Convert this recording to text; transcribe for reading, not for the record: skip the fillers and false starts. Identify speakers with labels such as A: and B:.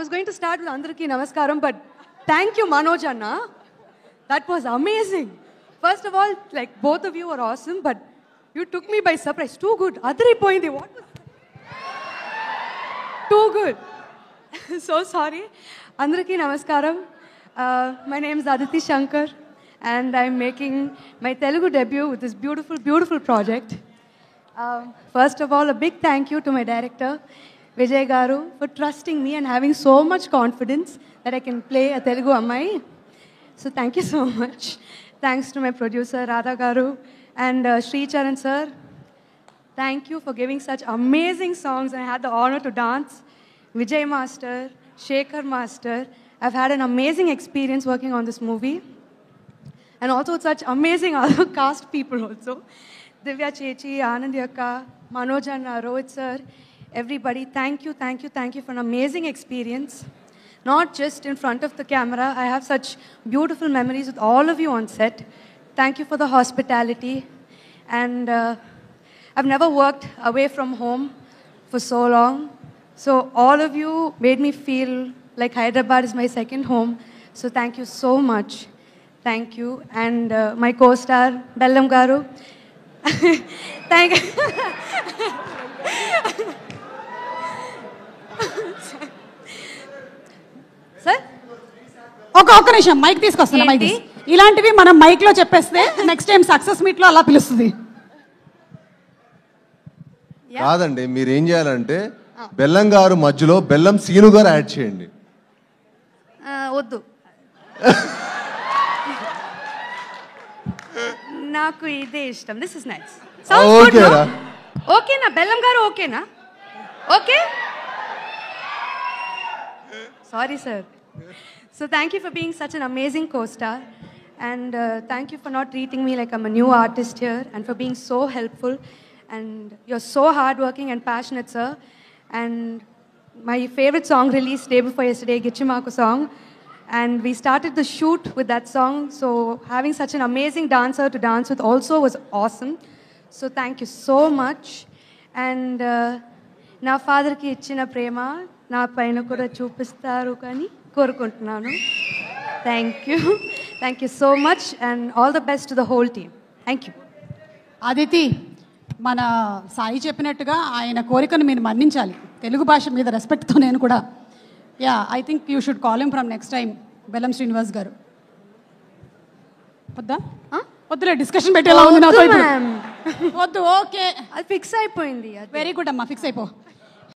A: was going to start with Andarki Namaskaram, but thank you, Manoj Anna. That was amazing. First of all, like both of you were awesome, but you took me by surprise. Too good. Adri poindi. What was too good. So sorry. Andarki Namaskaram. My name is Aditi Shankar, and I'm making my Telugu debut with this beautiful, beautiful project. First of all, a big thank you to my director, Vijay Garu, for trusting me and having so much confidence that I can play a Telugu Ammai. So thank you so much. Thanks to my producer, Radha Garu, and Sri Charan sir. Thank you for giving such amazing songs. I had the honor to dance. Vijay Master, Shekhar Master. I've had an amazing experience working on this movie. And also with such amazing other cast people also. Divya Chechi, Anand Yakka, Manoj Anna, Rohit sir, everybody, thank you for an amazing experience. Not just in front of the camera, I have such beautiful memories with all of you on set. Thank you for the hospitality. And I've never worked away from home for so long. So all of you made me feel like Hyderabad is my second home. So thank you so much. Thank you. And my co-star, Bellam Garu. Thank you. Sir?
B: ఒక్క నిమిషం mic తీసుకొస్తున్నా. Mic ఇలాంటివి మనం mic లో చెప్పేస్తే next time success meet లో అలా పిలుస్తుంది.
C: కాదండి, మీరు ఏం చేయాలంటే బెల్లం గారు మధ్యలో బెల్లం సీను గారు యాడ్ చేయండి.
A: వద్దు, నాకు ఇదే ఇష్టం. This is nice.
C: ఓకేనా?
A: ఓకేనా బెల్లం గారు? ఓకేనా? Okay. Sorry, sir. So thank you for being such an amazing co-star. And thank you for not treating me like I'm a new artist here and for being so helpful. And you're so hardworking and passionate, sir. And my favorite song released day before yesterday, Gichimaku song. And we started the shoot with that song. So having such an amazing dancer to dance with also was awesome. So thank you so much. And na father ki ichina prema నా పైన కూడా చూపిస్తారు కానీ కోరుకుంటున్నాను. Thank you so much and all the best to the whole team. Thank you.
B: Aditi, మన సాయి చెప్పినట్టుగా ఆయన కోరికను మీరు మన్నించాలి. తెలుగు భాష మీద రెస్పెక్ట్తో నేను కూడా I think you should call him from next time. బెల్లం శ్రీనివాస్ గారు వద్దా? వద్దులే, డిస్కషన్ పెట్టేలా ఉంది నాతో. వద్దు. ఓకే,
A: అది ఫిక్స్ అయిపోయింది.
B: వెరీ గుడ్ అమ్మా, ఫిక్స్ అయిపో.